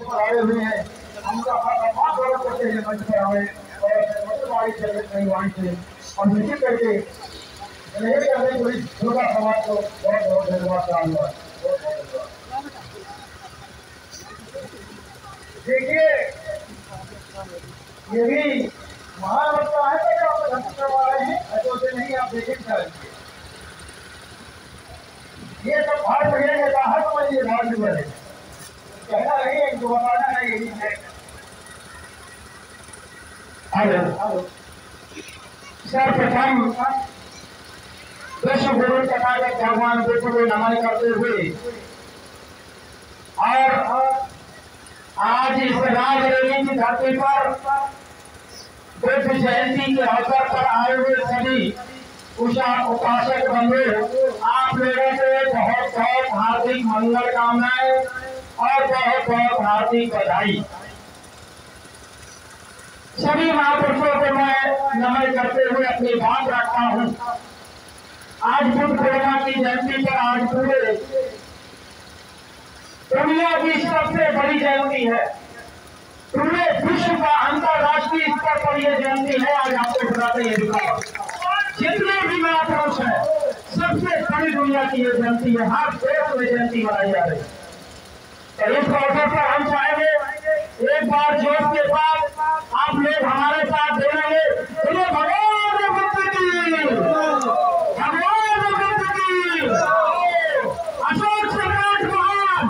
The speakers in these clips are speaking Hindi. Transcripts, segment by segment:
पर आए हुए हैं, उनका बहुत स्वागत करते हैं मंच पर आए और से और निश्चित करके पूरी दुर्गा समाज को बहुत बहुत धन्यवाद करूंगा। देखिए ये भी महान बच्चा है तो आप धमकी करवा रहे हैं, ऐसे नहीं आप देखें ये सब भारत महीने के बाहर समझिए भारत में बने कहना नहीं है, इनको बताना है यही है। सर्वप्रथम विश्व गुरु तथागत भगवान बुद्ध को नमन करते हुए और आज इस राजरेली की धरती पर बुद्ध जयंती के अवसर पर आए हुए सभी उपासक बंधु आप लोगों को बहुत बहुत हार्दिक मंगल कामनाएं और बहुत बहुत हार्दिक बधाई। सभी महापुरुषों को मैं नमन करते हुए अपनी बात रखता हूं। आज बुद्ध पूर्णिमा की जयंती पर आज पूरे दुनिया की सबसे बड़ी जयंती है, पूरे विश्व का अंतरराष्ट्रीय स्तर पर यह जयंती है। आज आपको बताते हैं जितने भी महापुरुष हैं सबसे बड़ी दुनिया की ये जयंती है, हर देश में जयंती मनाई जा रही है। तो इस अवसर पर हम चाहेंगे एक बार जोश के साथ आप लोग हमारे साथ देंगे। बोलो भगवान बुद्ध की, भगवान बुद्ध की, अशोक सम्राट महान,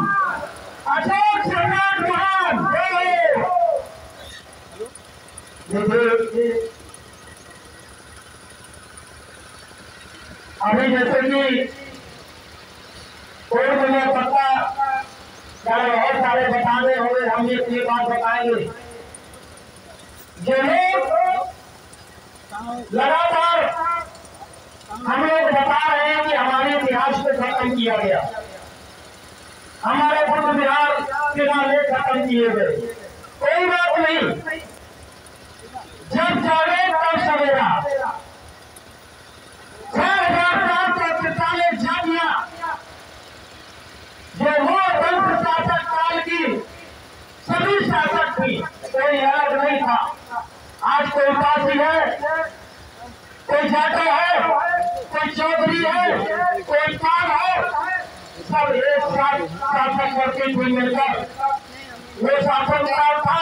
अशोक सम्राट महान। अभी जैसे कि कोई मुझे पता बहुत सारे बताने होंगे, हम ये बात बताएंगे। जो लोग लगातार हम लोग बता रहे हैं कि हमारे इतिहास को खत्म किया गया, हमारे बुद्ध विहार के नारे खत्म किए गए, कोई बात नहीं। जब जागे तब सवेरा, 6,443 जातियां जो वो तंत्र शासक काल की सभी शासक थी, कोई अलग नहीं था। आज कोई पासी है, कोई जाटा है, कोई चौधरी है, कोई पाल है, सब एक साथ शासन करके हुए मिलकर वो शासन काल था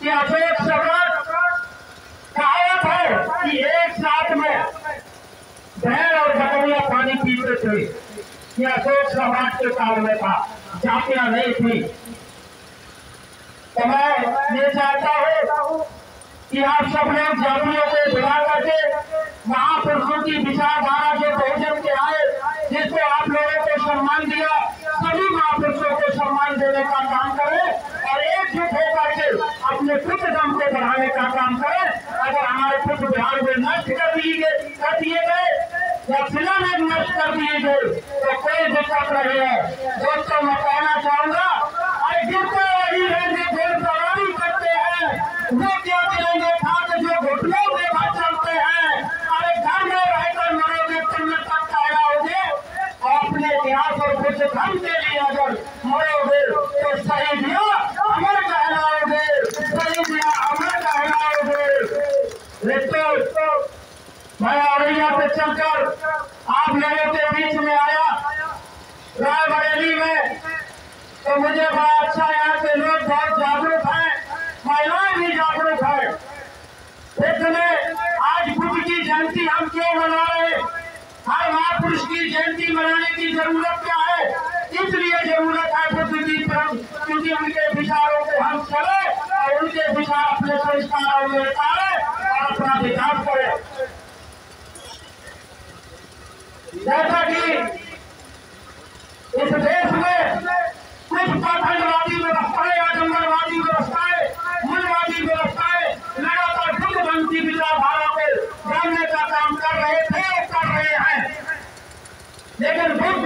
कि अशोक सम्राट कहावत है कि एक साथ में भेड़ और बकरियां पानी पीते थे। ये अशोक सम्राट के काल में था, जातियां नहीं थी। तो मैं ये चाहता हूँ कि आप सब लोग जातियों को बुला करके महापुरुषों की विचारधारा जो बहुजन के आए, जिसको आप लोगों को सम्मान दिया, सभी महापुरुषों को सम्मान देने का काम करें और एकजुट होकर के अपने पुत्र दम को बढ़ाने का काम करें। अगर हमारे पुत्र बिहार में नष्ट कर दिए गए या जिला में नष्ट कर दिए गए तो कोई दिक्कत नहीं है। दोस्तों मैं कहना चाहूंगा, जितने वही रहेंगे घोड़सवारी करते हैं वो क्या मिलेंगे खाते जो घुटनों में भाग चलते हैं। अरे घर में रहकर मरोगे तुम तक कहलाओगे और अपने इतिहास और कुछ धर्म के लिए अगर मरोगे तो सही दिया अमर कहलाओगे, सही दिया अमर कहलाओगे। मैं औरैया पे चलकर आप लोगों के बीच में आया रायबरेली में, तो मुझे बड़ा अच्छा यहाँ के लोग बहुत जागरूक हैं, महिलाएं भी जागरूक है। इतने आज बुद्ध की जयंती हम क्यों मना रहे? हर महापुरुष की जयंती मनाने की जरूरत क्या है? इसलिए जरूरत है बुद्ध की तरफ, क्योंकि उनके विचारों को हम चले और उनके विचार अपने संस्कारों में उतारे और अपना विकास करें। जैसा कि इस देश में कुछ पाखंडवादी व्यवस्थाएं, आडंबरवादी व्यवस्थाएं, मूलवादी व्यवस्थाएं लगातार बुद्धपंथी विचारधारा को जानने का काम कर रहे थे और कर रहे हैं। लेकिन बुद्ध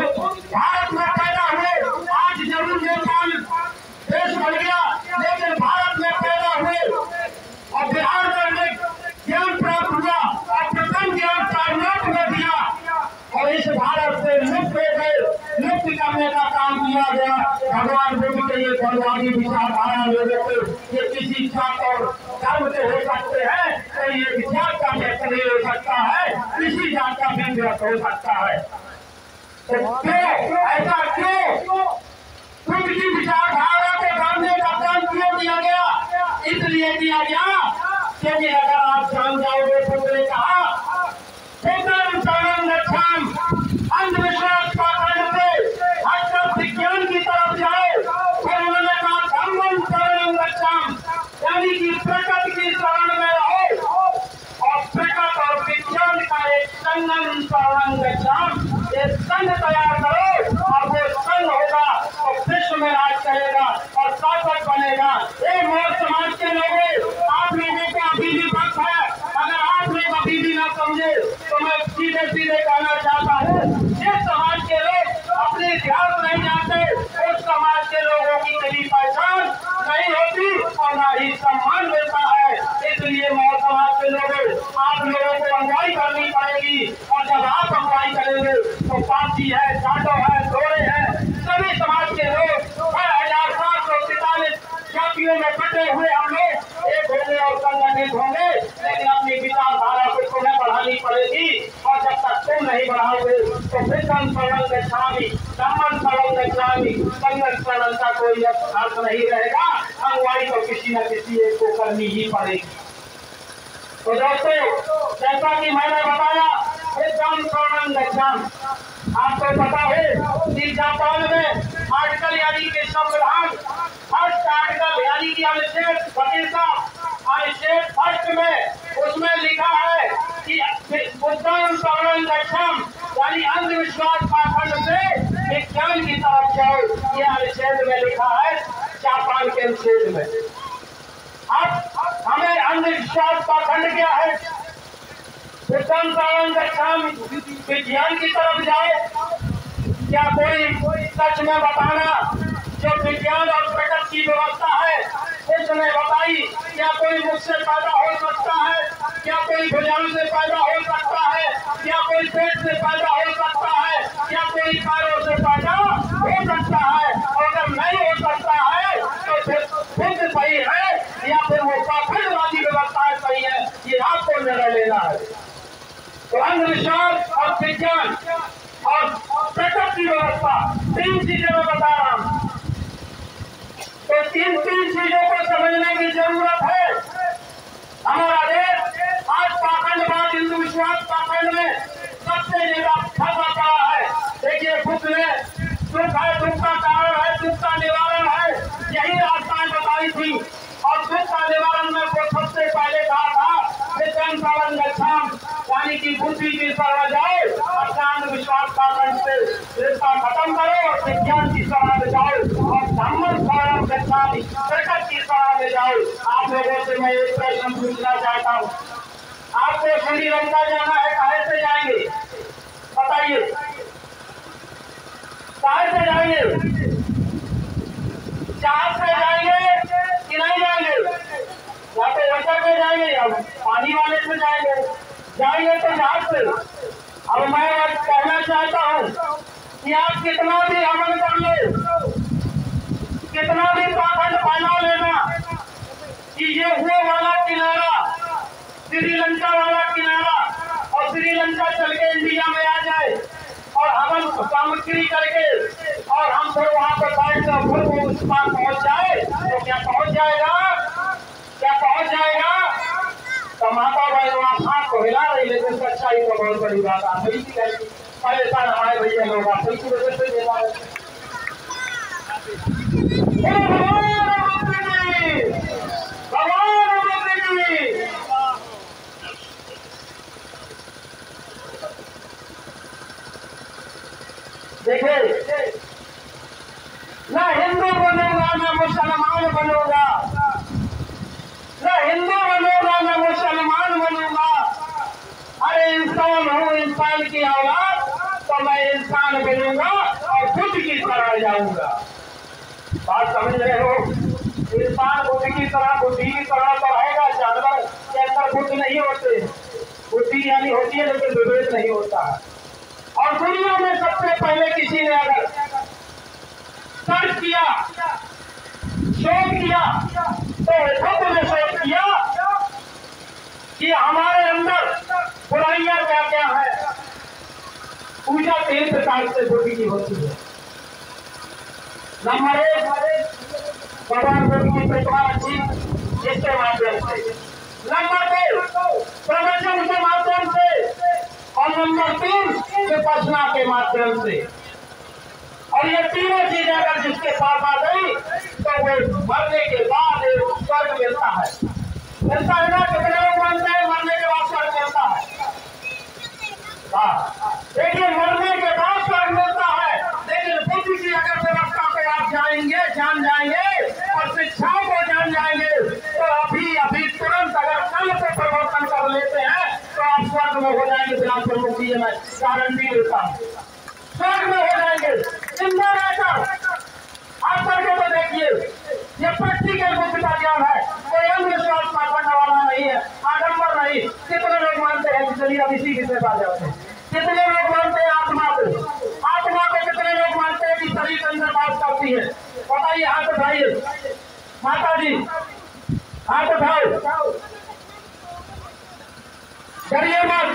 भारत में पैदा हुए, आज जरूर नेपाल देश बन गया, लेकिन भारत में पैदा हुए और बिहार में ज्ञान प्राप्त बलवादी विचारधारा लोगों को ये किसी जात और धर्म के हो सकते हैं, तो ये जात का व्यक्त नहीं हो सकता है, किसी जात का भी व्यक्त हो सकता है। तो क्यों ऐसा, क्यों खुद की विचारधारा को जानने का काम क्यों किया गया? इसलिए किया गया क्योंकि अगर आप जान जाओगे, बुद्ध ने कहा बुद्धं शरणं गच्छामि, अंधविश्वास पाखंड से हटकर विज्ञान की तरफ जाओ। फिर उन्होंने कहा धम्मं शरणं गच्छामि, यानी कि प्रकृति की शरण में रहो और प्रकृति और विज्ञान का एक संगम शरणं गच्छामि, एक संघ तैयार करो और वो संघ होगा तो विश्व में राज करेगा और शासक बनेगा। ये मौत समाज के लोगों, आप लोगों को अभी भी वक्त है, अगर आप लोग अभी भी न समझे तो मैं सीधे सीधे कहना चाहता हूँ, जिस समाज के लोग अपने इतिहास नहीं जानते उस समाज के लोगों की कभी पहचान नहीं होती और न ही सम्मान मिलता है। इसलिए मौत समाज के लोगों, आप लोगों को अगुवाई करनी पड़ेगी और जब आप अगुवाई करेंगे तो पार्टी है, जाटो है, दोरे है, सभी समाज के लोग 6,743 जातियों में बटे हुए हम लोग एक होंगे और संगठित होंगे, लेकिन अपनी विचारधारा को तुम्हें बढ़ानी पड़ेगी और जब तक तुम नहीं बढ़ाओगे तो बुद्धं शरणं गच्छामि, धम्मं शरणं गच्छामि, संघं शरणं का कोई अर्थ नहीं रहेगा। अगुवाई तो किसी न किसी एक को करनी ही पड़ेगी। तो दोस्तों, जैसा कि मैंने बताया बुद्धं शरणं गच्छामि, आपको पता है कि जापान में आर्टिकल यानी कि संविधान फर्स्ट आर्टिकल यानी कि अनुच्छेद 1 में उसमें लिखा है कि बुद्धं शरणं गच्छामि, यानी अंधविश्वास पाखंड से विज्ञान की तरफ जाओ। ये अनुच्छेद में लिखा है, जापान के अनुच्छेद में। अब हमें अंधविश्वास पाखंड क्या है? बुद्धं शरणं गच्छामि, विज्ञान की तरफ जाओ। क्या कोई सच में बताना जो विज्ञान और प्रकृति की व्यवस्था है उसने बताई? क्या कोई मुझसे पैदा हो सकता है? क्या कोई भुजाओं से पैदा हो सकता है? क्या कोई पेट से पैदा हो सकता है? क्या कोई पैरों से पैदा हो सकता है? और अगर नहीं हो सकता है तो फिर बुद्ध सही है या फिर वो पाखंडवादी व्यवस्था सही है, ये आपको निर्णय लेना है। तो अंधविश्वास और विज्ञान और प्रकृति की व्यवस्था, 3 चीजें मैं बता रहा हूं। तो 3 चीजों को समझने की जरूरत है। हमारा देश आज पाखंडवाद, हिंदू विश्वास पाखंड में सबसे ज्यादा फंसा पड़ा है। देखिए, बुद्ध ने दुख है, दुख का कारण है, दुख का निवारण है, यही रास्ताएं बताई थी और दुख का निवारण में वो सबसे पहले कहा था बुद्धं शरणं गच्छामि, यानी कि बुद्धि की शरण जाओ, अज्ञान विश्वास पाखंड से रिश्ता खत्म करो और विज्ञान की शरण में जाओ और धम्मं शरणं गच्छामि, प्रकृति की शरण में जाओ। आप लोगों से मैं एक प्रश्न पूछना चाहता हूँ, आपको श्रीलंका जाना है, कहाँ से जाएंगे बताइए? कहाँ से जाएंगे? जहाज से जाएंगे कि नहीं जाएंगे? या तो वजह में जाएंगे या पानी वाले से जाएंगे। जाएंगे तो जहाज से। अब मैं कहना चाहता हूँ कि आप कितना भी अमल कर लो, कितना भी पाखंड बना लेना कि ये वो वाला किनारा, श्रीलंका वाला किनारा, और श्रीलंका चल के इंडिया में आ जाए और हम सामग्री करके और हम फिर वहां पर बैठ कर फिर वो उस पार पहुंच जाए तो क्या पहुंच जाएगा? क्या पहुंच जाएगा? तो माता बहन आप हाथ को हिला रही, लेकिन सच्चाई तो बहुत बड़ी बात आप परेशान हमारे भैया लोग आप की वजह से देखिए, ना हिंदू बनूंगा ना मुसलमान बनूंगा, ना हिंदू बनूंगा ना मुसलमान बनूंगा। अरे इंसान हूँ, इंसान की औलाद, तो मैं इंसान बनूंगा और बुद्ध की तरह जाऊंगा। बात समझ रहे हो? इंसान बुद्ध की तरह, बुद्धि की तरह तो रहेगा। जानवर के अंदर बुद्ध नहीं होते, बुद्धि यानी होती है लेकिन विवेक नहीं होता है। और दुनिया में सबसे पहले किसी ने अगर सर्च किया शोध किया तो खुद ने शोध किया कि हमारे अंदर बुराइयां क्या क्या है। पूजा 3 प्रकार से बुद्धि की होती है। नंबर 1 भगवान बुद्ध की प्रतिभा अच्छी इसके माध्यम से, नंबर 2 प्रवचन के माध्यम से, और नंबर 3 विपश्यना के माध्यम से। और ये तीनों चीजें अगर जिसके पास आ गई तो वो मरने के बाद स्वर्ग मिलता है। मिलता है ना? कितने लोग मानते हैं मरने के बाद स्वर्ग मिलता है? देखिए, मरने के बाद स्वर्ग मिलता है, लेकिन बुद्धि की अगर व्यवस्था को आप जान जाएंगे और शिक्षाओं को जान जाएंगे तो अभी तुरंत अगर कल से परिवर्तन कर लेते हैं तो आप स्वर्ग में हो जाएंगे। बिना प्रमुख जी मैं गारंटी देता हूँ, स्वर्ग में हो जाएंगे जिंदा रहकर। आप करके तो देखिए, ये प्रैक्टिकल बुद्धि का ज्ञान है, कोई अंधविश्वास करने वाला नहीं है, आडंबर नहीं। कितने लोग मानते हैं? चलिए अब इसी विषय पर जाते हैं। कितने लोग मानते हैं आत्मा को? आत्मा को कितने लोग मानते हैं कि शरीर के अंदर बात करती है? बताइए, हाथ उठाइए। माता जी हाथ उठाओ, डरिए मत।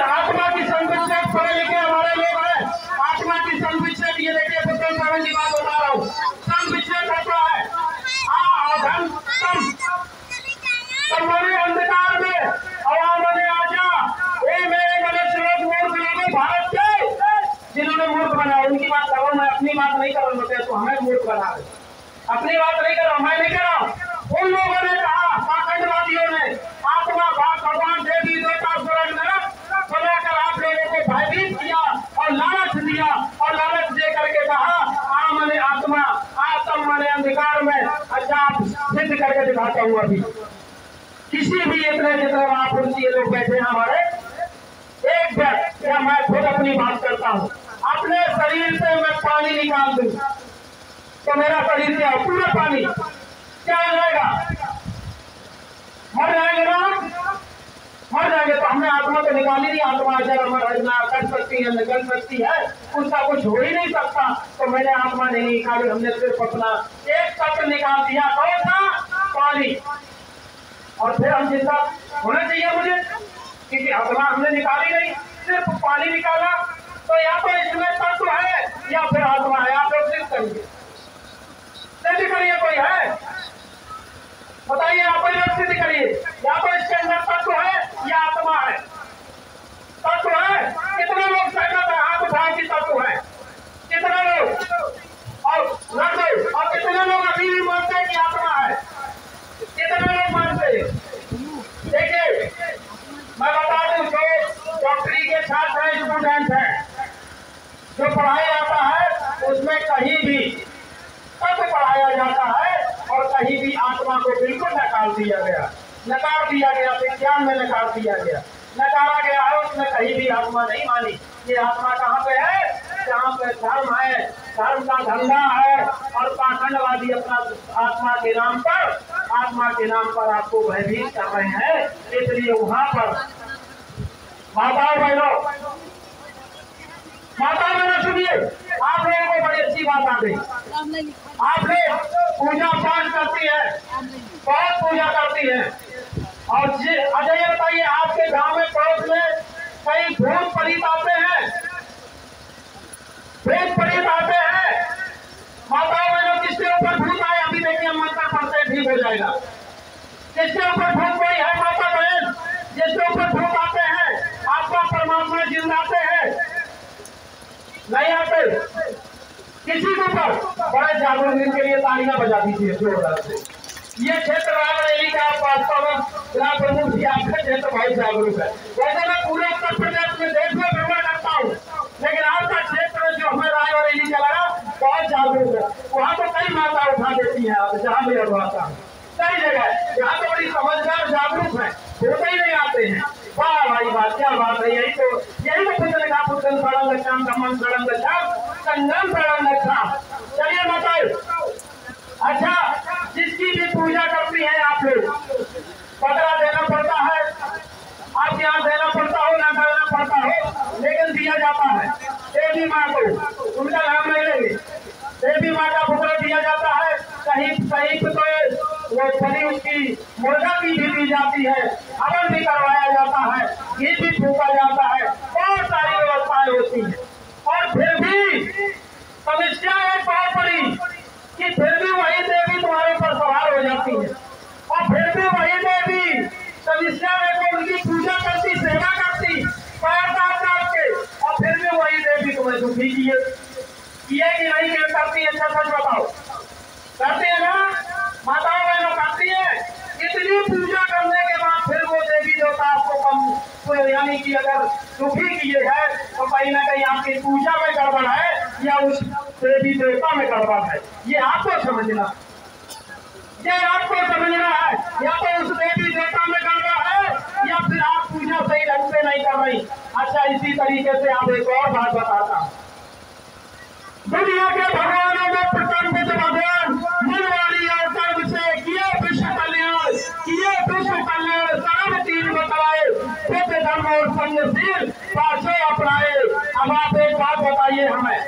आत्मा की संविच्छेद पढ़े लिखे हमारे लोग हैं। आत्मा की संविच्छेद, ये देखिए पुस्तक सारण की बात बता रहा हूँ। संविच्छेद होता है मरे अंधकार में अवामने आजा, ए मेरे मनुष्य लोग, मूर्ख लोगों भारत के जिन्होंने मूर्ख बनाया उनकी बात करो, मैं अपनी बात नहीं कर रहा। तो हमें मूर्ख बना रहे, अपनी बात नहीं कर रहा, मैं नहीं कर रहा हूँ। उन लोगों ने कहा, पाखंडवादियों ने, आत्मा भगवान देवी देवता स्वर्ग नरक बनाकर आप लोगों को भयभीत किया और लालच दिया, और लालच दे करके कहा आ मने आत्मा, आत्म मने अंधकार में। अच्छा, आप सिद्ध करके दिखाता हूँ। अभी किसी भी इतने जितने महापुरुष ये लोग बैठे हैं हमारे, एक व्यक्ति या मैं खुद अपनी बात करता हूँ, अपने शरीर से मैं पानी निकाल दूं तो मेरा शरीर क्या पूरा पानी क्या हो जाएगा? मर जाएंगे ना? मर जाएंगे। तो हमने आत्मा तो निकाली नहीं। आत्मा कर सकती है, निकल सकती है, उसका कुछ हो ही नहीं सकता। तो मैंने आत्मा नहीं निकाली, हमने सिर्फ अपना एक तत्व निकाल दिया। कौन सा? पानी। और फिर हम जिंदा होना चाहिए मुझे, क्योंकि आत्मा हमने निकाली नहीं, सिर्फ पानी निकाला। तो या तो इसमें तत्व है या फिर आत्मा है। आप लोग सिद्ध करिए, सिद्ध करिए। कोई है? बताइए, आप कोई लोग सिद्ध करिए। या तो इसके अंदर तत्व है या आत्मा है। तत्व है। कितने लोग सहमत है? हाथ उठाओ कि तत्व है। कितने लोग? और रख दो। और कितने लोग अभी भी मानते हैं कि आत्मा है? कितने लोग मानते हैं? देखिए, मैं बता दूं, जो डॉक्टरी के छात्र हैं, स्टूडेंट हैं, जो पढ़ाया जाता है उसमें कहीं भी तत्व पढ़ाया जाता है और कहीं भी आत्मा को बिल्कुल नकार दिया गया, विज्ञान में नकार दिया गया, नकारा गया है। उसमें कहीं भी आत्मा नहीं मानी। ये आत्मा कहाँ पे है? जहाँ पे धर्म है, धर्म का धंधा है, और पाखंडवादी अपना आत्मा के नाम पर आपको भयभीत कर रहे हैं। इसलिए वहां पर माताओं बहनों सुनिए, आप लोगों को बड़ी अच्छी बात आ गई। आप लोग पूजा पाठ करती है, बहुत पूजा करती है। और अच्छा, ये बताइए, आपके गांव में पड़ोस में कई भूत प्रेत आते हैं? भूत प्रेत आते हैं? माताओं बहनों, किसके ऊपर भूत आए? अभी देखिए, हम मंत्र पढ़ते ठीक हो जाएगा। किसके ऊपर भूत कोई है? माता बहन, जिसके ऊपर भूत आते हैं, आपका परमात्मा जिंदाते हैं? नहीं आते? किसी के ऊपर बड़े जागरूक के लिए तालियां बजा दीजिए जोरदार से। ये क्षेत्र रायबरेली का वास्तव में जिला प्रमुख जी आपका क्षेत्र बहुत जागरूक है। वैसे मैं पूरे उत्तर प्रदेश में देश में भ्रमण करता हूँ, लेकिन आपका क्षेत्र जो हमें रायबरेली का लगा बहुत जागरूक है। वहाँ तो कई माता उठा देती है, आप जहाँ भी अगवाता है, कई जगह यहाँ तो बड़ी समझदार जागरूक है, होते ही नहीं आते हैं। वाह भाई वाह, क्या बात है। यही तो पुत्र का पुत्र सड़न लक्षाम धम्मम सड़न लक्षाम संगम सड़न लक्षाम। चलिए बताओ, अच्छा, जिसकी भी पूजा करती है आप लोग, पतरा देना पड़ता है, आपके यहाँ देना पड़ता हो ना देना पड़ता हो, लेकिन दिया जाता है। देवी माँ को, उनका नाम नहीं लेंगे, देवी माँ का कहीं कहीं तो वो बनी उसकी मुर्गा भी दी जाती है, हवन भी करवाया जाता है, घी भी फूका जाता है, बहुत सारी व्यवस्थाएं होती है। और फिर भी समस्या है बहुत बड़ी कि फिर भी वही देवी तुम्हारे ऊपर सवार हो जाती है, और फिर भी वही देवी समस्या में को उनकी पूजा करती, सेवा करती, पैर काट के, और फिर भी वही देवी तुम्हें दुखी किए कि नहीं करती है। अच्छा सच बताओ, करती है ना माताओं बहनों, करती है। इतनी पूजा करने के बाद फिर वो देवी देवता आपको कम, यानी कि अगर दुखी किए है तो कहीं ना कहीं आपकी पूजा में गड़बड़ है या उस देवी देवता में गड़बड़ है। ये आपको समझना है, या तो उस देवी देवता में गड़बड़ है या फिर आप पूजा सही ढंग से नहीं कर रही। अच्छा, इसी तरीके से आप एक और बात बताता हूँ। दुनिया के भगवानों में प्रथम बुद्ध भगवान मूलवाणी और कर्म से किए विश्व कल्याण, सर्व तीन बताए, बुद्ध धर्म और संघशील पांचों अपनाए। अब आप एक बात बताइए हमें,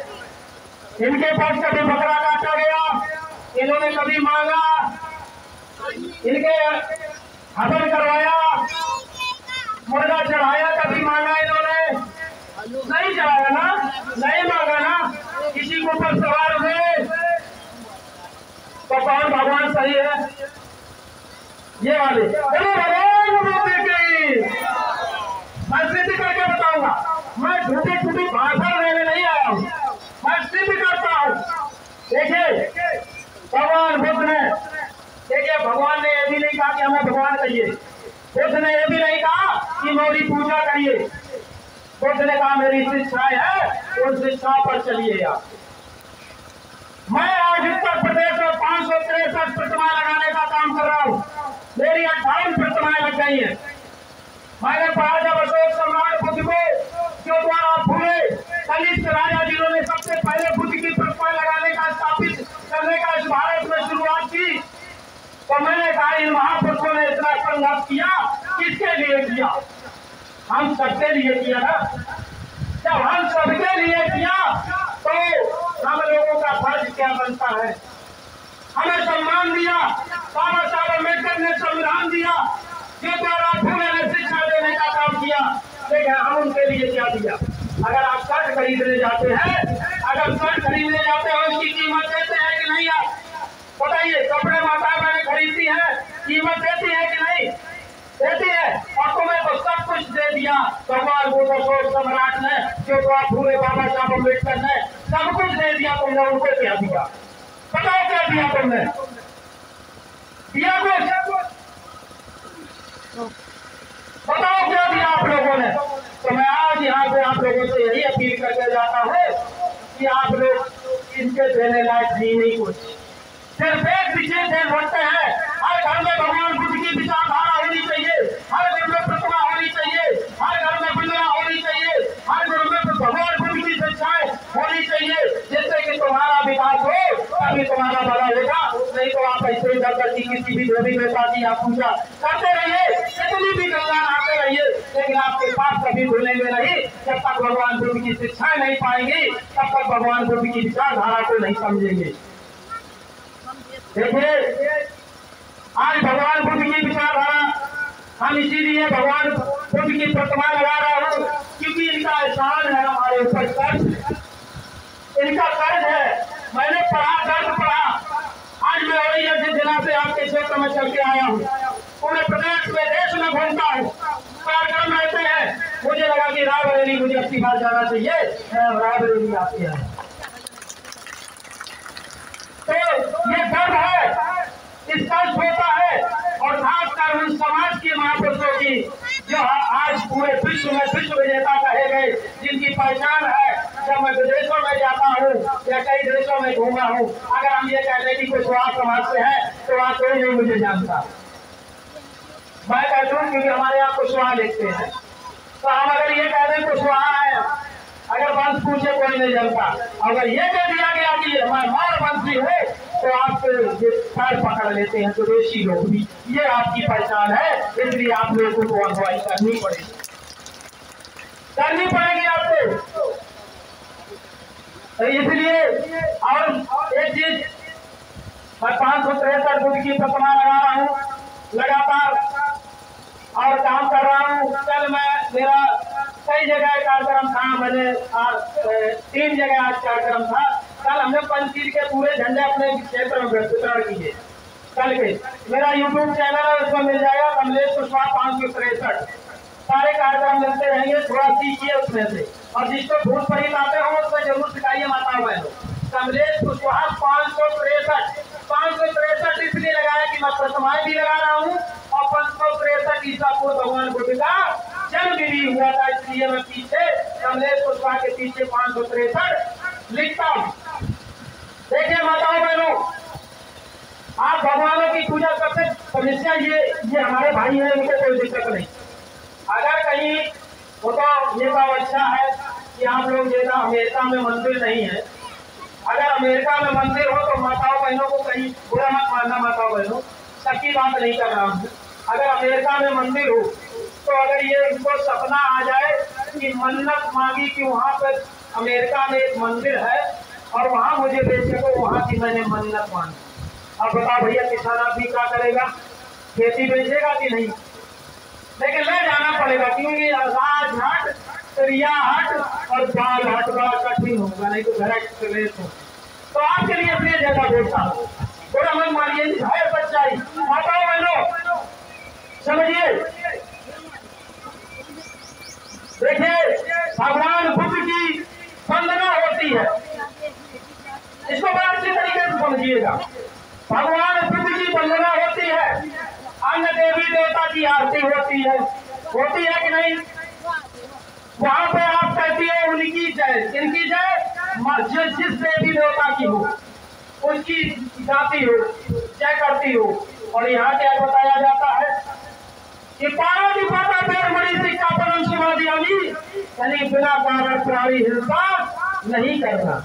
इनके पास कभी बकरा काटा गया? इन्होंने कभी मांगा? इनके हवन करवाया, मुर्गा चढ़ाया, कभी मांगा इन्होंने? नहीं चढ़ाया ना, नहीं मांगा ना, किसी के ऊपर सवार हुए तो कौन भगवान सही है? ये वाले भगवान मैं सिद्ध करके बताऊंगा। मैं झूठी झूठी भाषण लेने नहीं आया हूँ, मैं सिद्ध करता हूँ। देखिए भगवान बुद्ध ने, देखिए भगवान ने ये भी नहीं कहा कि हमें भगवान कहिए, बुद्ध ने ये भी नहीं कहा कि मेरी पूजा करिए। बुद्ध ने कहा मेरी शिक्षाएं है, उन शिक्षाओं पर चलिए आप। मैं आज उत्तर प्रदेश में 563 प्रतिमा लगाने का काम कर रहा हूँ, मेरी 58 प्रतिमाएं लग गई हैं। मैंने पढ़ा जब अशोक सम्राट बुद्ध को जो द्वारा भूले कनिष्ठ राजा जिन्होंने सबसे पहले बुद्ध की प्रतिमा लगाने का, स्थापित करने का इस भारत में शुरुआत की, तो मैंने कहा इन महापुरुषों ने इतना संघर्ष किया, किसके लिए किया? हम सबके लिए किया ना। जब हम सबके लिए किया तो हम लोगों का फर्ज क्या बनता है? हमें सम्मान दिया, बाबा साहब अम्बेडकर ने संविधान दिया, जो द्वारा फूले ने शिक्षा देने का काम किया, लेकिन हम उनके लिए क्या दिया? अगर आप शर्ट खरीदने जाते हैं, अगर शर्ट खरीदने जाते हैं उसकी कीमत देते हैं कि नहीं? आप बताइए, कपड़े माता मैंने खरीदती है, कीमत देती है कि नहीं? देती है। और तुम्हें तो सब कुछ दे दिया भगवान बुद्ध, अशोक सम्राट ने, जो पूरे बाबा साहब अम्बेडकर ने सब कुछ दे दिया, तुमने उनको क्या दिया? बताओ क्या दिया तुमने? दिया कुछ? बताओ क्या दिया आप लोगों ने? तो मैं आज यहाँ पे आप लोगों से यही अपील करके जाता हूँ कि आप लोग इनके देने लायक नहीं कुछ, सिर्फ एक विषय से बढ़ते हैं। हर घर में भगवान बुद्ध की विचारधारा होनी चाहिए, हर घर में प्रतिमा होनी चाहिए, हर घर में बिंदुआ होनी चाहिए, हर घर में भगवान बुद्ध की शिक्षाएं होनी चाहिए, जिससे कि तुम्हारा विकास हो, तभी तुम्हारा भला होगा। नहीं तो आप ऐसे ही डर की किसी भी देवी देवता की आप पूजा करते रहिए, कितनी भी गंगा आते रहिए, लेकिन आपके पास कभी भूलेंगे नहीं। जब तक भगवान बुद्ध की शिक्षाएं नहीं पाएंगे, तब तक भगवान बुद्ध की विचारधारा को नहीं समझेंगे। देखिए आज भगवान बुद्ध की विचारधारा, हम इसीलिए भगवान बुद्ध की प्रतिमा लगा रहा हूँ क्योंकि इनका एहसान है हमारे ऊपर, कर्ज, इनका कर्ज है। मैंने पढ़ा, दर्द पढ़ा, आज मैं और जिस जिला से आपके क्षेत्र में चल के आया हूँ, पूरे प्रदेश में, देश में घूमता हूँ, कार्यक्रम रहते हैं, मुझे लगा कि रायबरेली मुझे अच्छी बात जाना चाहिए, रायबरेली आती है। तो ये दर्द है, इस कष्ट होता है, और खासकर उस समाज के महापुरुषों की जो आज पूरे विश्व में विश्व विजेता कहे गए, जिनकी पहचान है। जब मैं विदेशों में जाता हूँ या कई देशों में घूमा हूँ, अगर हम ये कहते कि कुशवाहा समाज से है तो वहाँ कोई नहीं मुझे जानता। मैं कहता हूँ क्योंकि हमारे यहाँ कुशवाहा लिखते हैं, तो हम अगर ये कह दें कुशवाहा है, अगर वंश पूछे कोई नहीं जानता। अगर ये कह दिया गया कि हमारा मार वंशी है तो आप पैर पकड़ लेते हैं स्वदेशी लोग भी। ये आपकी पहचान है, इसलिए आप लोगों को अगुवाई करनी पड़ेगी आपको। तो इसलिए और एक चीज मैं 563 बुद्ध की प्रतिमा लगा रहा हूँ लगातार और काम कर रहा हूँ। कल मेरा कई जगह कार्यक्रम था, मैंने 3 जगह आज कार्यक्रम था। कल हमने पंचशील के पूरे झंडे अपने क्षेत्र में वितरण किए। कल के मेरा यूट्यूब चैनल है, उसमें मिल जाएगा कमलेश कुशवाहा 563। सारे कार्यक्रम मिलते रहेंगे, थोड़ा सीखिए उसमें से, और जिसको भूत प्रेत आते हो उसको जरूर सिखाइए माताओं बहनों। कमलेश कुशवाहा 563 इसलिए लगाया कि मैं प्रतिमाएं भी लगा रहा हूँ और 563 ईसा पूर्व भगवान बुद्ध का जन्म भी हुआ था, इसलिए मैं पीछे कमलेश कुशवाहा के पीछे 563 लिखता हूँ। देखिए माताओं बहनों, आप भगवानों की पूजा करते समस्या ये हमारे भाई हैं, इनको कोई दिक्कत नहीं। अगर कहीं वो तो ये बात अच्छा है कि आप लोग जैसा अमेरिका में मंदिर नहीं है, अगर अमेरिका में मंदिर हो तो माताओं बहनों को कहीं बुरा मत मानना। माताओं बहनों, सच्ची बात नहीं कर रहा हूँ। अगर अमेरिका में मंदिर हो तो अगर ये इनको सपना आ जाए कि मन्नत मांगी कि वहाँ पर अमेरिका में एक मंदिर है और वहाँ मुझे बेचे को, वहाँ की मैंने मन्नत मांगी। अब बताओ भैया, किसान आदमी क्या करेगा? खेती बेचेगा कि नहीं? लेकिन ले जाना पड़ेगा, क्योंकि आजाद हट, क्रिया हट और बाल हट बड़ा कठिन होगा, नहीं तो घर हो। तो आपके लिए अपने जगह बोलता हूँ, थोड़ा मन मानिए, है सच्चाई। माताओं बहनों समझिए, देखिए भगवान बुद्ध की वंदना होती है, इसको बड़ा अच्छी तरीके से समझिएगा। भगवान बुद्ध की वंदना होती है, अन्य देवी देवता की आरती होती है कि नहीं? वहां पे आप कहती हो उनकी जय, किनकी जय? जिस देवी देवता की हो उसकी गाती हो, जय करती हो। और यहाँ क्या बताया जाता है कि पार्वती माता बेरमणि सिक्का परम समाधि, यानी बिना कारण प्राणी हिंसा नहीं करना।